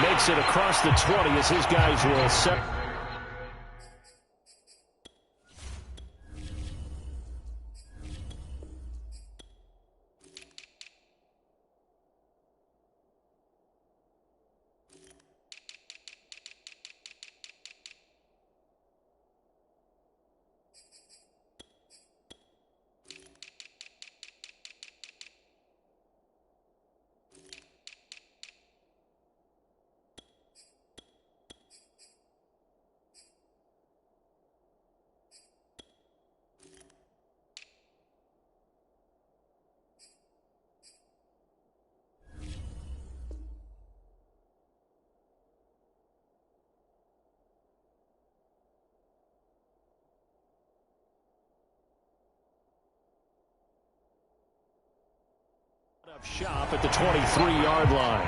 makes it across the 20 as his guys will set. Shop at the 23-yard line.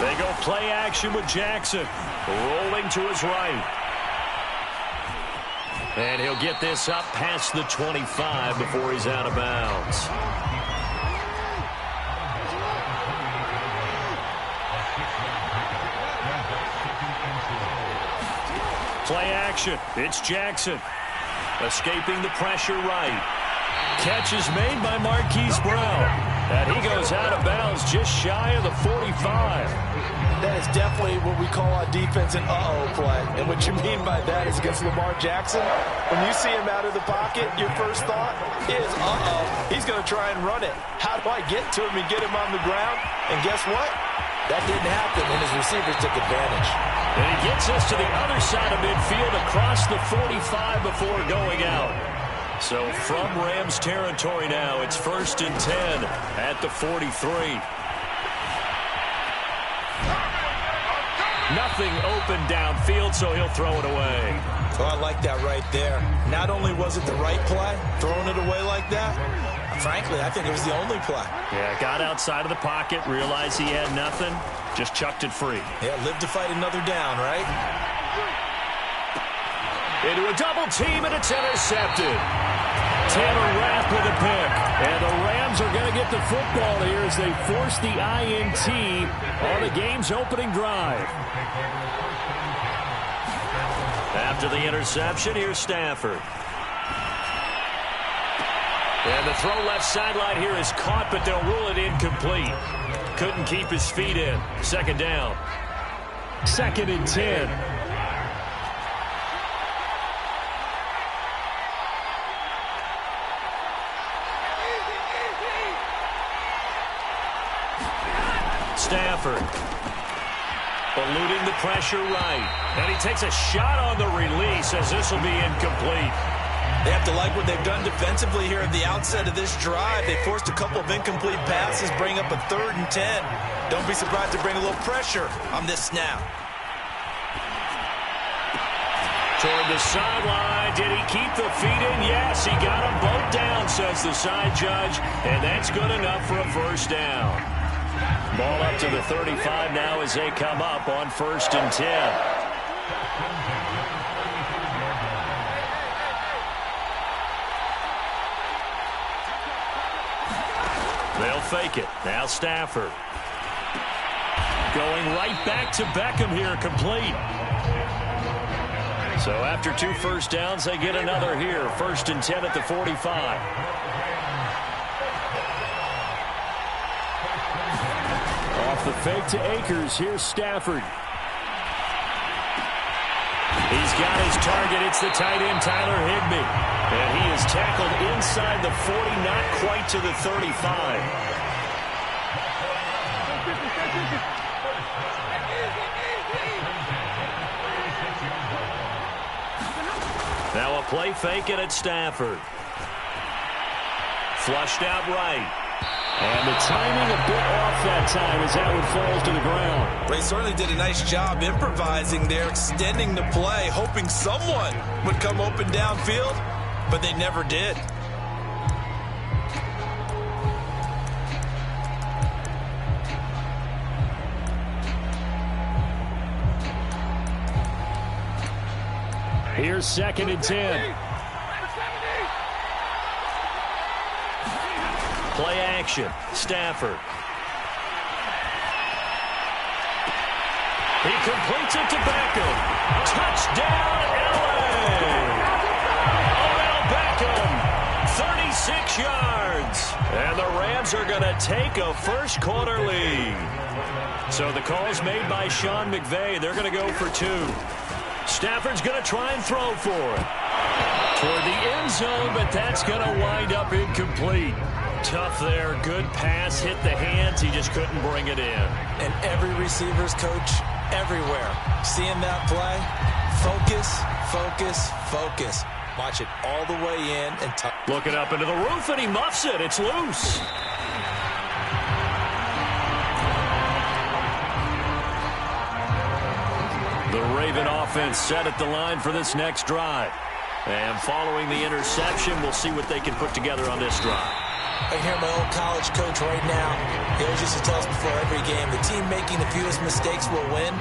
They go play action with Jackson, rolling to his right. And he'll get this up past the 25 before he's out of bounds. Play action. It's Jackson. Escaping the pressure right. Catch is made by Marquise Brown. And he goes out of bounds just shy of the 45. That is definitely what we call on defense an uh-oh play. And what you mean by that is against Lamar Jackson, when you see him out of the pocket, your first thought is, uh-oh, he's going to try and run it. How do I get to him and get him on the ground? And guess what? That didn't happen, and his receivers took advantage. And he gets us to the other side of midfield across the 45 before going out. So from Rams territory now, it's 1st and 10 at the 43. Nothing open downfield, so he'll throw it away. Oh, I like that right there. Not only was it the right play, throwing it away like that, frankly, I think it was the only play. Yeah, got outside of the pocket, realized he had nothing, just chucked it free. Yeah, live to fight another down, right? Into a double team, and it's intercepted. Taylor Rapp with a pick. And the Rams are going to get the football here as they force the INT on the game's opening drive. After the interception, here's Stafford. And the throw left sideline here is caught, but they'll rule it incomplete. Couldn't keep his feet in. 2nd down. 2nd and 10. Stafford eluding the pressure right. And he takes a shot on the release as this will be incomplete. They have to like what they've done defensively here at the outset of this drive. They forced a couple of incomplete passes, bring up a 3rd and 10. Don't be surprised to bring a little pressure on this snap. Toward the sideline. Did he keep the feet in? Yes, he got them both down, says the side judge. And that's good enough for a 1st down. Ball up to the 35 now as they come up on 1st and 10. They'll fake it. Now Stafford. Going right back to Beckham here, complete. So after 2 first downs, they get another here. 1st and 10 at the 45. Off the fake to Akers. Here's Stafford. He's got his target. It's the tight end, Tyler Higbee. And he is tackled inside the 40, not quite to the 35. Now a play fake it at Stafford. Flushed out right. And the timing a bit off that time as that one falls to the ground. They certainly did a nice job improvising there, extending the play, hoping someone would come open downfield, but they never did. Here's 2nd and 10. Play action. Stafford. He completes it to Beckham. Touchdown, L.A. Odell Beckham, 36 yards. And the Rams are going to take a first-quarter lead. So the call's made by Sean McVay. They're going to go for 2. Stafford's going to try and throw for it. Toward the end zone, but that's going to wind up incomplete. Tough there. Good pass. Hit the hands. He just couldn't bring it in. And every receiver's coach everywhere. Seeing that play, focus, focus, focus. Watch it all the way in. And looking up into the roof, and he muffs it. It's loose. The Raven offense set at the line for this next drive. And following the interception, we'll see what they can put together on this drive. I hear my old college coach right now. He always used to tell us before every game, the team making the fewest mistakes will win.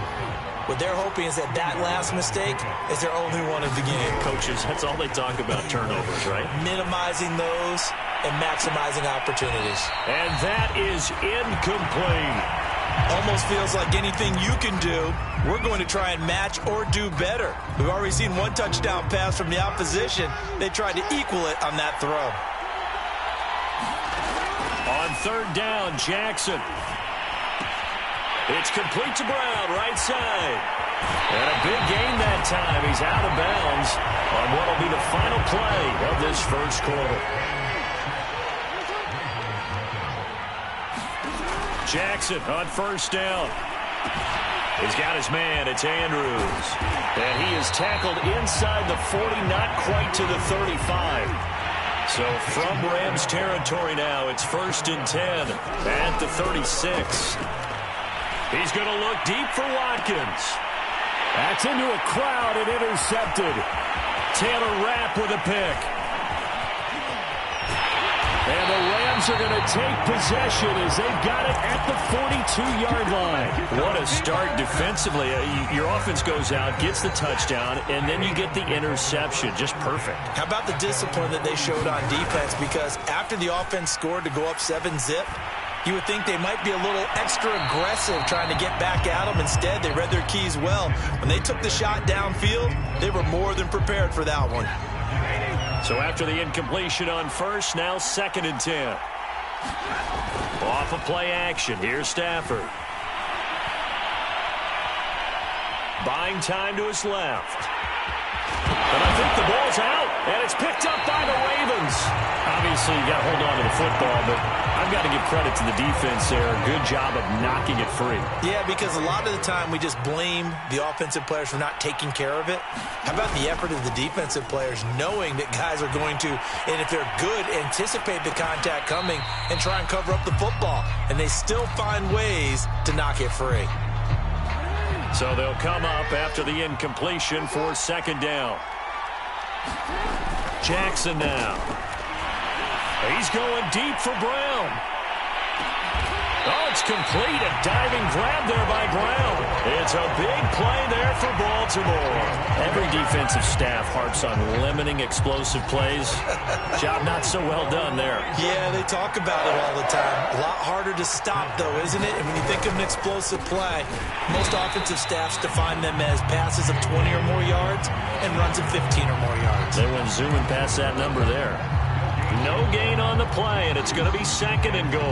What they're hoping is that last mistake is their only one of the game. Coaches, that's all they talk about, turnovers, right? Minimizing those and maximizing opportunities. And that is incomplete. Almost feels like anything you can do, we're going to try and match or do better. We've already seen one touchdown pass from the opposition. They tried to equal it on that throw. On 3rd down, Jackson. It's complete to Brown, right side. And a big gain that time. He's out of bounds on what will be the final play of this first quarter. Jackson on 1st down. He's got his man. It's Andrews. And he is tackled inside the 40, not quite to the 35. So from Rams territory now, it's 1st and 10 at the 36. He's going to look deep for Watkins. That's into a crowd and intercepted. Taylor Rapp with a pick. And the Rams are going to take possession as they've got it at the 42-yard line. What a start defensively. Your offense goes out, gets the touchdown, and then you get the interception. Just perfect. How about the discipline that they showed on defense? Because after the offense scored to go up 7-zip, you would think they might be a little extra aggressive trying to get back at them. Instead, they read their keys well. When they took the shot downfield, they were more than prepared for that one. So after the incompletion on 1st, now 2nd and 10. Off of play action. Here's Stafford. Buying time to his left. But I think the ball's out, and it's picked up by the Ravens. Obviously, you got to hold on to the football, but I've got to give credit to the defense there. Good job of knocking it free. Yeah, because a lot of the time we just blame the offensive players for not taking care of it. How about the effort of the defensive players knowing that guys are going to, and if they're good, anticipate the contact coming and try and cover up the football. And they still find ways to knock it free. So they'll come up after the incompletion for 2nd down. Jackson now. He's going deep for Brown. Oh, it's complete. A diving grab there by Brown. It's a big play there for Baltimore. Every defensive staff harps on limiting explosive plays. Job not so well done there. Yeah, they talk about it all the time. A lot harder to stop, though, isn't it? And when you think of an explosive play, most offensive staffs define them as passes of 20 or more yards and runs of 15 or more yards. They went zooming past that number there. No gain on the play, and it's going to be 2nd and goal.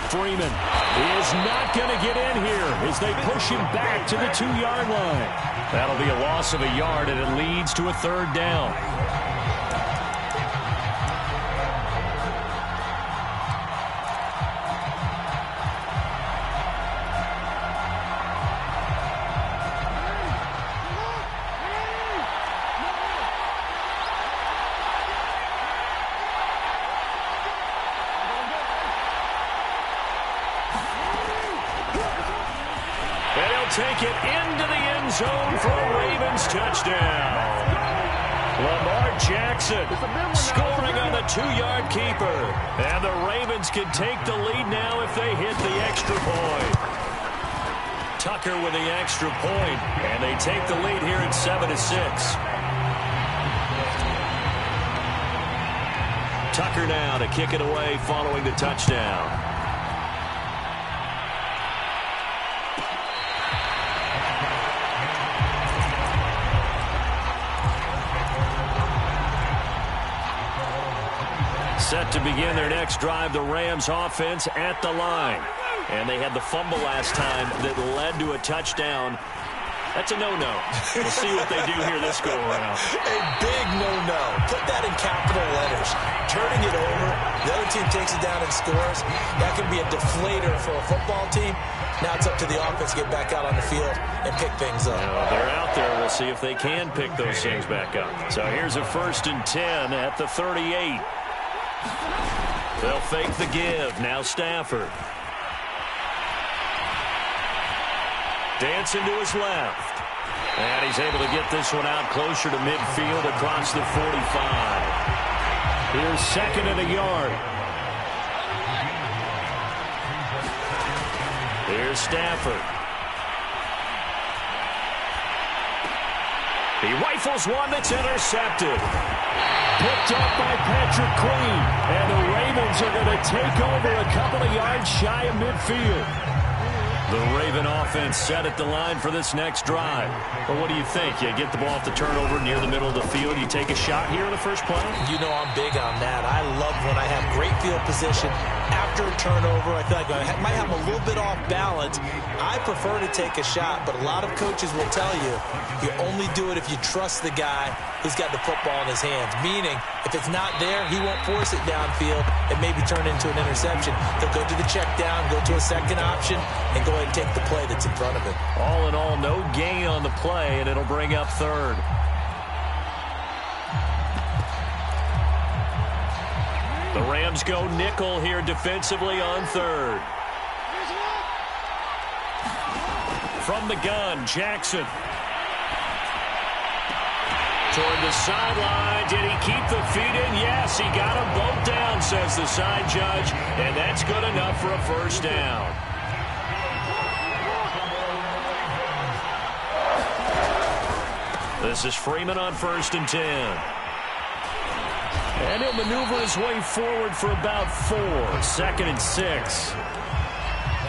Freeman is not going to get in here as they push him back to the 2-yard line. That'll be a loss of a yard, and it leads to a 3rd down. take it into the end zone for a Ravens touchdown. Lamar Jackson scoring on the 2-yard keeper. And the Ravens can take the lead now if they hit the extra point. Tucker with the extra point, and they take the lead here at 7-6. Tucker now to kick it away following the touchdown. Set to begin their next drive, the Rams offense at the line. And they had the fumble last time that led to a touchdown. That's a no-no. We'll see what they do here this go-around. A big no-no. Put that in capital letters. Turning it over, the other team takes it down and scores. That can be a deflator for a football team. Now it's up to the offense to get back out on the field and pick things up. They're out there. We'll see if they can pick those things back up. So here's a 1st and 10 at the 38. They'll fake the give. Now Stafford. Dancing to his left. And he's able to get this one out closer to midfield across the 45. Here's 2nd and a yard. Here's Stafford. He rifles one that's intercepted. Picked up by Patrick Queen. And the Ravens are going to take over a couple of yards shy of midfield. The Raven offense set at the line for this next drive. Well, what do you think? You get the ball off the turnover near the middle of the field. You take a shot here in the first play? You know I'm big on that. I love when I have great field position after a turnover. I feel like I might have a little bit off balance. I prefer to take a shot, but a lot of coaches will tell you you only do it if you trust the guy who's got the football in his hands. Meaning, if it's not there, he won't force it downfield and maybe turn into an interception. He'll go to the check down, go to a second option, and go ahead and take the play that's in front of him. All in all, no gain on the play, and it'll bring up 3rd. The Rams go nickel here defensively on 3rd. From the gun, Jackson. Toward the sideline. Did he keep the feet in? Yes, he got them both down, says the side judge, and that's good enough for a 1st down. This is Freeman on 1st and 10. And he'll maneuver his way forward for about 4. 2nd and 6.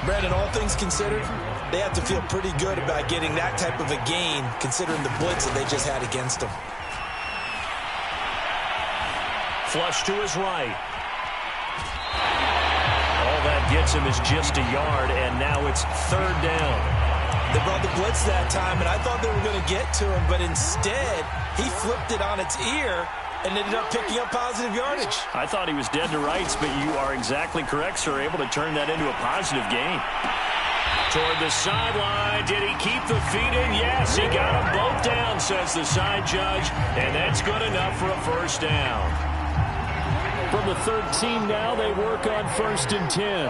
Brandon, all things considered, they have to feel pretty good about getting that type of a gain, considering the blitz that they just had against them. Flush to his right. All that gets him is just a yard, and now it's 3rd down. They brought the blitz that time, and I thought they were going to get to him, but instead, he flipped it on its ear and ended up picking up positive yardage. I thought he was dead to rights, but you are exactly correct, sir. Able to turn that into a positive gain. Toward the sideline. Did he keep the feet in? Yes, he got them both down, says the side judge, and that's good enough for a 1st down. From the 13 now, they work on 1st and 10.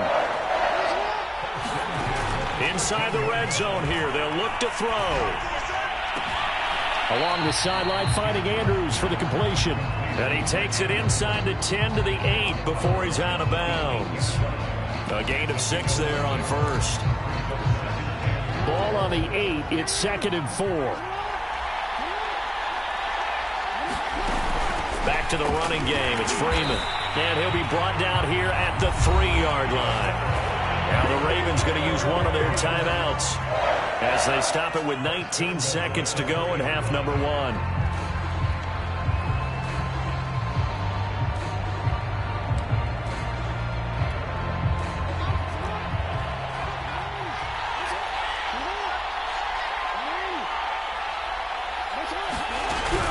Inside the red zone here. They'll look to throw. Along the sideline, finding Andrews for the completion. And he takes it inside the 10 to the 8 before he's out of bounds. A gain of 6 there on 1st. Ball on the 8. It's 2nd and 4. Back to the running game. It's Freeman. And he'll be brought down here at the 3-yard line. Now the Ravens going to use one of their timeouts as they stop it with 19 seconds to go in half number 1.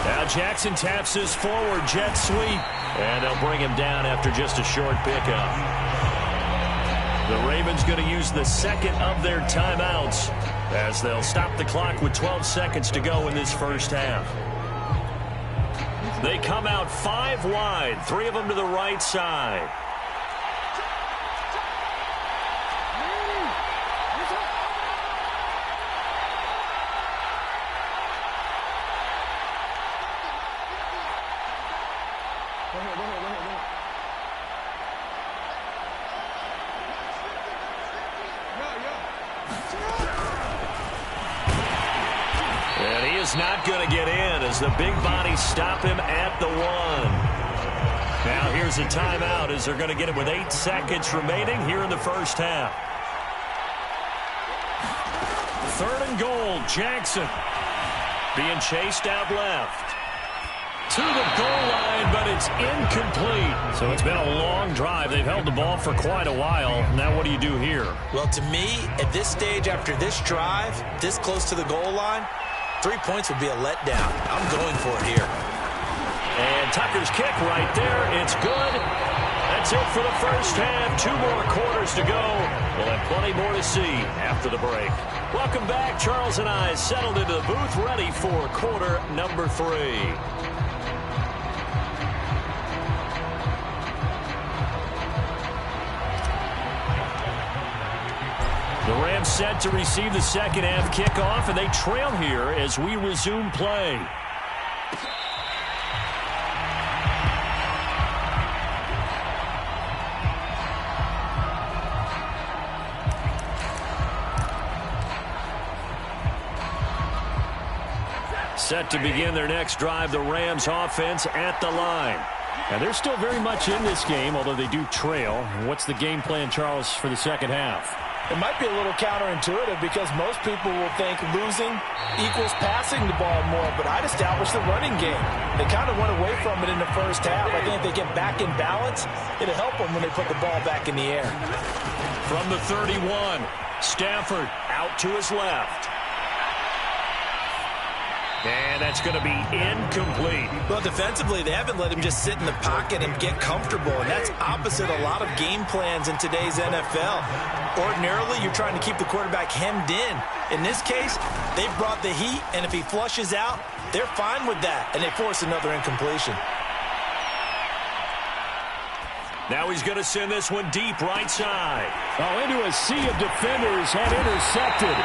Now Jackson taps this forward jet sweep, and they'll bring him down after just a short pickup. The Ravens going to use the 2nd of their timeouts as they'll stop the clock with 12 seconds to go in this first half. They come out 5 wide, 3 of them to the right side. is not going to get in as the big bodies stop him at the 1. Now here's a timeout as they're going to get it with 8 seconds remaining here in the first half. 3rd and goal, Jackson being chased out left. To the goal line, but it's incomplete. So it's been a long drive. They've held the ball for quite a while. Now what do you do here? Well, to me, at this stage, after this drive, this close to the goal line, 3 points would be a letdown. I'm going for it here. And Tucker's kick right there. It's good. That's it for the first half. 2 more quarters to go. We'll have plenty more to see after the break. Welcome back. Charles and I settled into the booth, ready for quarter number 3. The Rams set to receive the second half kickoff, and they trail here as we resume play. Set to begin their next drive, the Rams offense at the line. And they're still very much in this game, although they do trail. What's the game plan, Charles, for the second half? It might be a little counterintuitive because most people will think losing equals passing the ball more, but I'd establish the running game. They kind of went away from it in the first half. I think if they get back in balance, it'll help them when they put the ball back in the air. From the 31, Stafford out to his left. And that's going to be incomplete. Well, defensively, they haven't let him just sit in the pocket and get comfortable, and that's opposite a lot of game plans in today's NFL. Ordinarily, you're trying to keep the quarterback hemmed in. In this case, they brought the heat, and if he flushes out, they're fine with that, and they force another incompletion. Now he's going to send this one deep right side. Oh, into a sea of defenders and intercepted.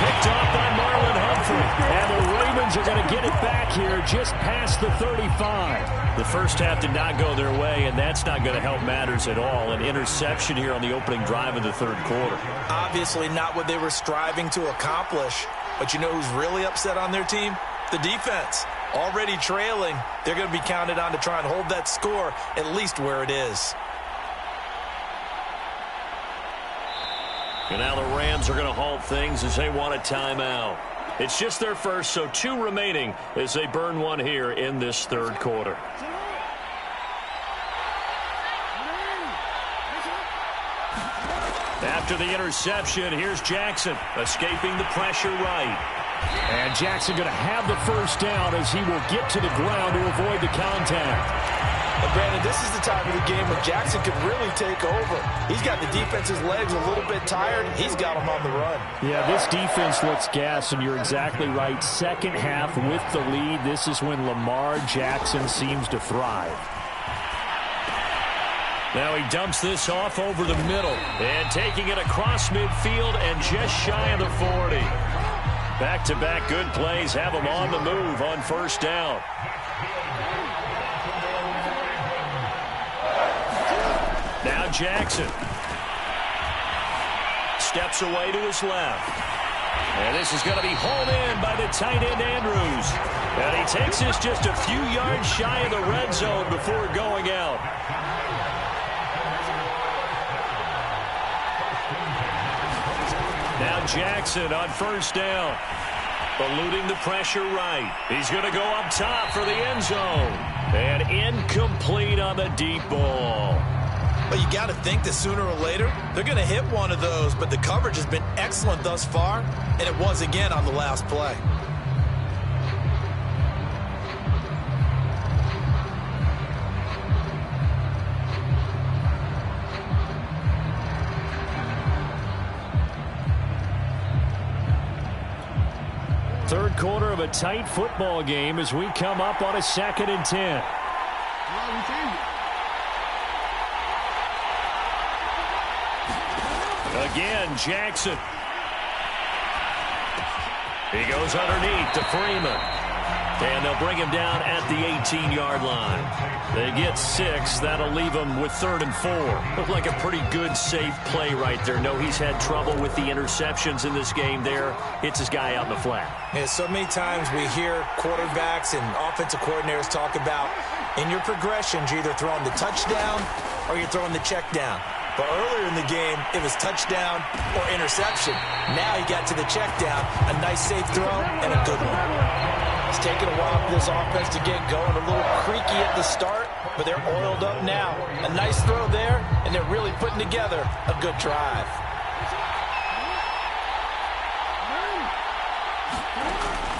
Picked off by Marlon Humphrey. And the Ravens are going to get it back here just past the 35. The first half did not go their way, and that's not going to help matters at all. An interception here on the opening drive of the third quarter. Obviously not what they were striving to accomplish. But you know who's really upset on their team? The defense. Already trailing, they're going to be counted on to try and hold that score at least where it is. And now the Rams are going to halt things as they want a timeout. It's just their first, so 2 remaining as they burn one here in this third quarter. After the interception, here's Jackson escaping the pressure right. And Jackson going to have the first down as he will get to the ground to avoid the contact. And Brandon, this is the time of the game where Jackson could really take over. He's got the defense's legs a little bit tired. He's got them on the run. Yeah, this defense looks gassed, and you're exactly right. Second half with the lead, this is when Lamar Jackson seems to thrive. Now he dumps this off over the middle and taking it across midfield and just shy of the 40. Back-to-back good plays have him on the move on first down. Now Jackson steps away to his left. And this is going to be hauled in by the tight end Andrews. And he takes this just a few yards shy of the red zone before going out. Now Jackson on first down. Eluding the pressure right. He's going to go up top for the end zone. And incomplete on the deep ball. But you got to think that sooner or later, they're going to hit one of those. But the coverage has been excellent thus far, and it was again on the last play. Third quarter of a tight football game as we come up on a 2nd and 10. Again, Jackson. He goes underneath to Freeman. And they'll bring him down at the 18-yard line. They get 6. That'll leave him with 3rd and 4. Looked like a pretty good, safe play right there. No, he's had trouble with the interceptions in this game there. Hits his guy out in the flat. Yeah, so many times we hear quarterbacks and offensive coordinators talk about in your progressions, you're either throwing the touchdown or you're throwing the check down. But earlier in the game, it was touchdown or interception. Now he got to the check down, a nice safe throw, and a good one. It's taken a while for this offense to get going. A little creaky at the start, but they're oiled up now. A nice throw there, and they're really putting together a good drive.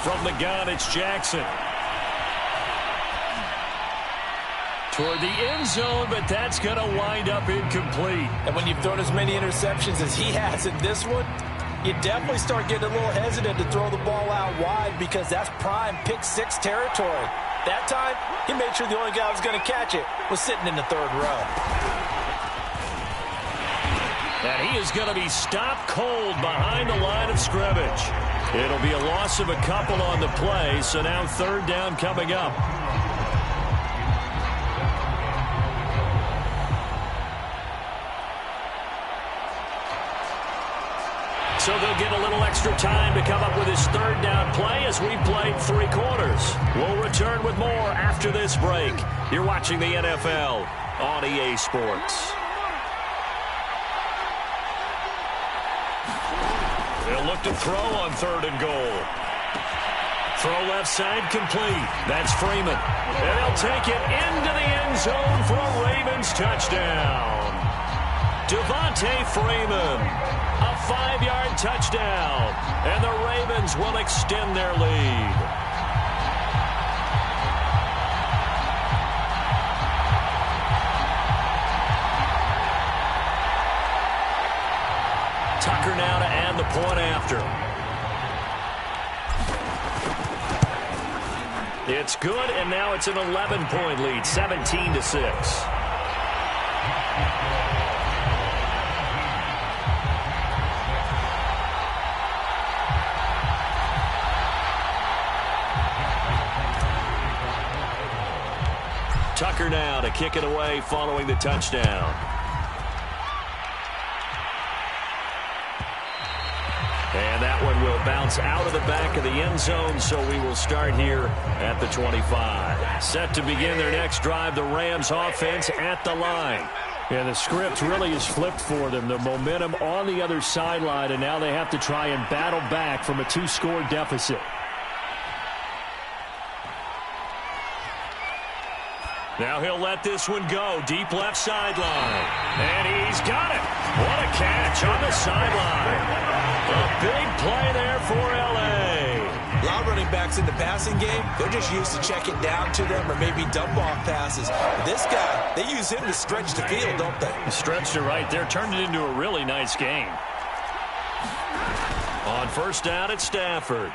From the gun, it's Jackson. Toward the end zone, but that's going to wind up incomplete. And when you've thrown as many interceptions as he has in this one, you definitely start getting a little hesitant to throw the ball out wide because that's prime pick 6 territory. That time, he made sure the only guy who was going to catch it was sitting in the 3rd row. And he is going to be stopped cold behind the line of scrimmage. It'll be a loss of a couple on the play, so now 3rd down coming up. So they'll get a little extra time to come up with his 3rd down play as we played 3 quarters. We'll return with more after this break. You're watching the NFL on EA Sports. They'll look to throw on 3rd and goal. Throw left side complete. That's Freeman. And they'll take it into the end zone for a Ravens touchdown. Devontae Freeman. A 5-yard touchdown, and the Ravens will extend their lead. Tucker now to add the point after. It's good, and now it's an 11-point lead, 17-6. Tucker now to kick it away following the touchdown. And that one will bounce out of the back of the end zone, so we will start here at the 25. Set to begin their next drive, the Rams offense at the line. And the script really is flipped for them. The momentum on the other sideline, and now they have to try and battle back from a 2-score deficit. Now he'll let this one go. Deep left sideline. And he's got it. What a catch on the sideline. A big play there for L.A. A lot of running backs in the passing game, they're just used to check it down to them or maybe dump off passes. This guy, they use him to stretch the field, don't they? He stretched it right there. Turned it into a really nice game. On 1st down, it's Stafford.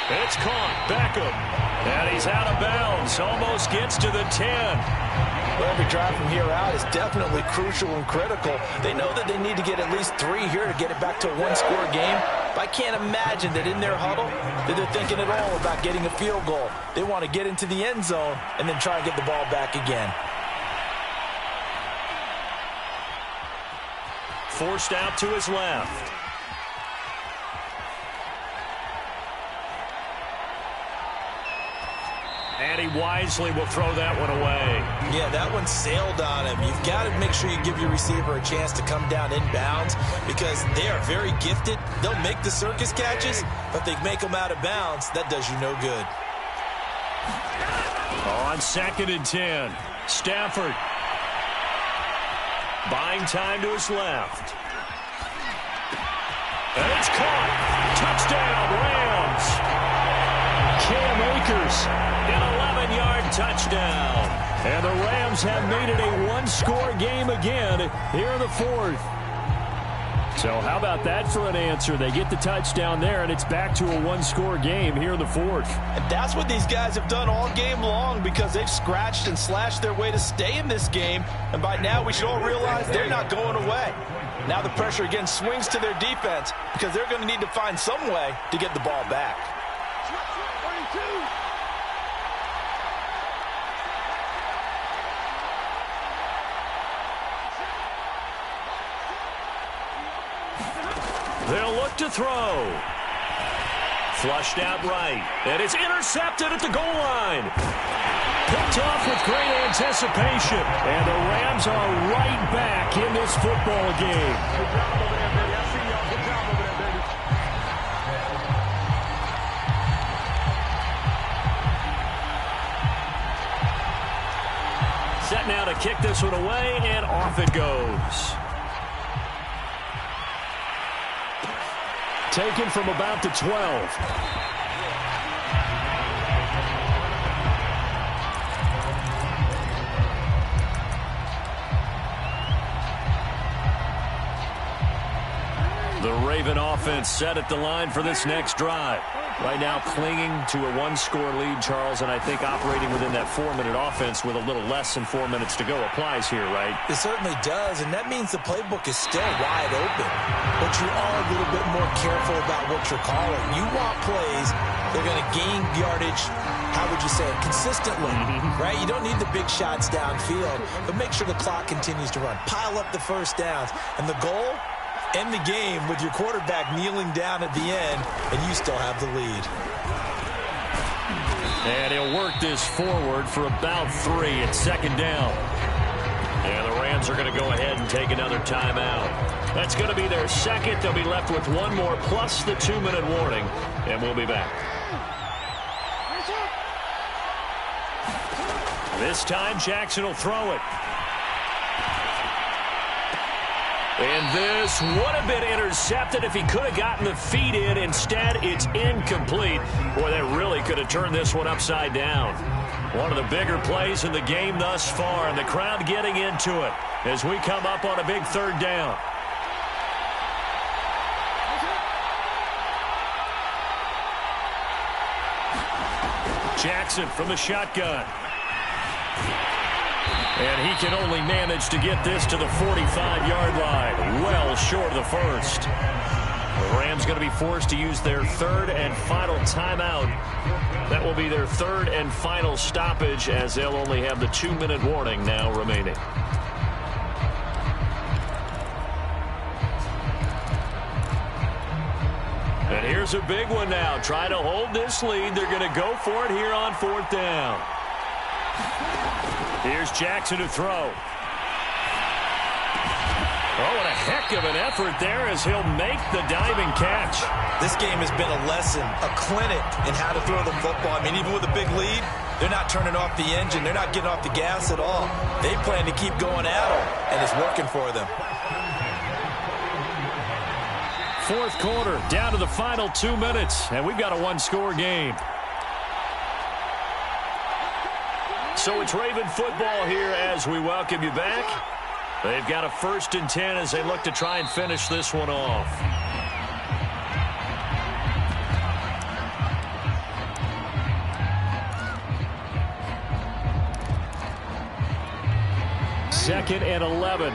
It's caught. Beckham. And he's out of bounds. Almost gets to the 10. Well, every drive from here out is definitely crucial and critical. They know that they need to get at least 3 here to get it back to a 1-score game. But I can't imagine that in their huddle that they're thinking at all about getting a field goal. They want to get into the end zone and then try and get the ball back again. Forced out to his left. And he wisely will throw that one away. Yeah, that one sailed on him. You've got to make sure you give your receiver a chance to come down inbounds because they are very gifted. They'll make the circus catches, but they make them out of bounds. That does you no good. On 2nd and 10, Stafford. Buying time to his left. And it's caught. Touchdown, Rams. Cam Akers, an 11-yard touchdown. And the Rams have made it a 1-score game again here in the 4th. So how about that for an answer? They get the touchdown there, and it's back to a one-score game here in the fourth. And that's what these guys have done all game long because they've scratched and slashed their way to stay in this game. And by now, we should all realize they're not going away. Now the pressure again swings to their defense because they're going to need to find some way to get the ball back. They'll look to throw. Flushed out right. And it's intercepted at the goal line. Picked off with great anticipation. And the Rams are right back in this football game. Good job over there, baby. I see y'all. Good job over there, baby. Set now to kick this one away, and off it goes. Taken from about the 12. The Raven offense set at the line for this next drive. Right now clinging to a one-score lead, Charles, and I think operating within that 4-minute offense with a little less than 4 minutes to go applies here, right? It certainly does, and that means the playbook is still wide open. But you are a little bit more careful about what you're calling. You want plays that are going to gain yardage, how would you say it, consistently, right? You don't need the big shots downfield, but make sure the clock continues to run. Pile up the first downs, and the goal, end the game with your quarterback kneeling down at the end, and you still have the lead. And he'll work this forward for about 3 at second down. And the Rams are going to go ahead and take another timeout. That's going to be their second. They'll be left with one more plus the 2-minute warning, and we'll be back. This time, Jackson will throw it. And this would have been intercepted if he could have gotten the feet in. Instead, it's incomplete. Boy, that really could have turned this one upside down. One of the bigger plays in the game thus far, and the crowd getting into it as we come up on a big third down. Jackson from the shotgun. And he can only manage to get this to the 45-yard line, well short of the first. The Rams going to be forced to use their third and final timeout. That will be their third and final stoppage, as they'll only have the 2-minute warning now remaining. And here's a big one now. Trying to hold this lead. They're going to go for it here on fourth down. Here's Jackson to throw. Oh, what a heck of an effort there as he'll make the diving catch. This game has been a lesson, a clinic in how to throw the football. I mean, even with a big lead, they're not turning off the engine. They're not getting off the gas at all. They plan to keep going at them, and it's working for them. Fourth quarter, down to the final 2 minutes, and we've got a one-score game. So it's Raven football here as we welcome you back. They've got a 1st and 10 as they look to try and finish this one off. Second and 11.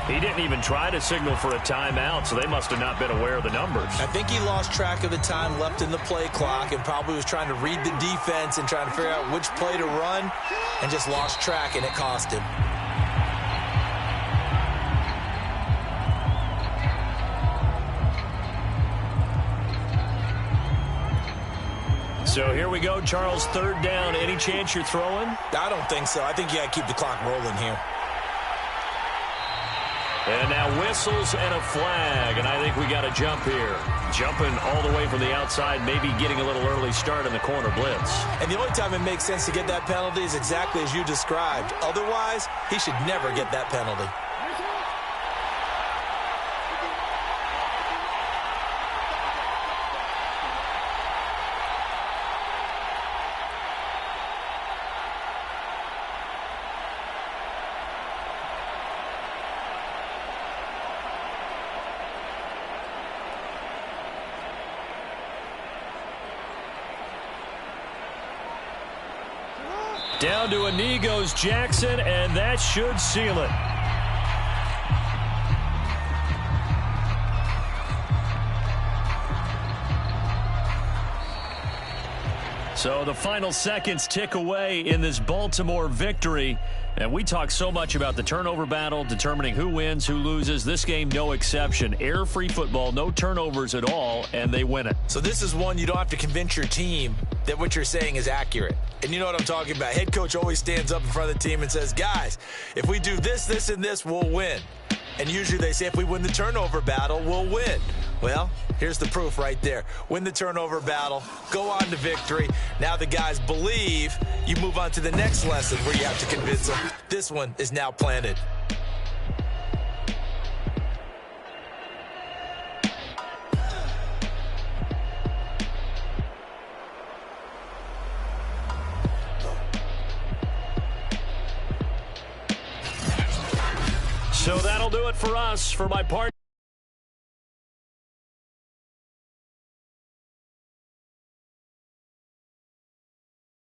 He didn't even try to signal for a timeout, so they must have not been aware of the numbers. I think he lost track of the time left in the play clock and probably was trying to read the defense and trying to figure out which play to run and just lost track, and it cost him. So here we go, Charles, third down. Any chance you're throwing? I don't think so. I think you got to keep the clock rolling here. And now whistles and a flag, and I think we got a jump here. Jumping all the way from the outside, maybe getting a little early start in the corner blitz. And the only time it makes sense to get that penalty is exactly as you described. Otherwise, he should never get that penalty. Down to a knee goes Jackson, and that should seal it. So the final seconds tick away in this Baltimore victory. And we talk so much about the turnover battle, determining who wins, who loses. This game, no exception. Air-free football, no turnovers at all, and they win it. So this is one you don't have to convince your team that what you're saying is accurate. And you know what I'm talking about. Head coach always stands up in front of the team and says, guys, if we do this, this, and this, we'll win. And usually they say if we win the turnover battle, we'll win. Well, here's the proof right there. Win the turnover battle, go on to victory. Now the guys believe. You move on to the next lesson where you have to convince them. This one is now planted. So that'll do it for us. For my part.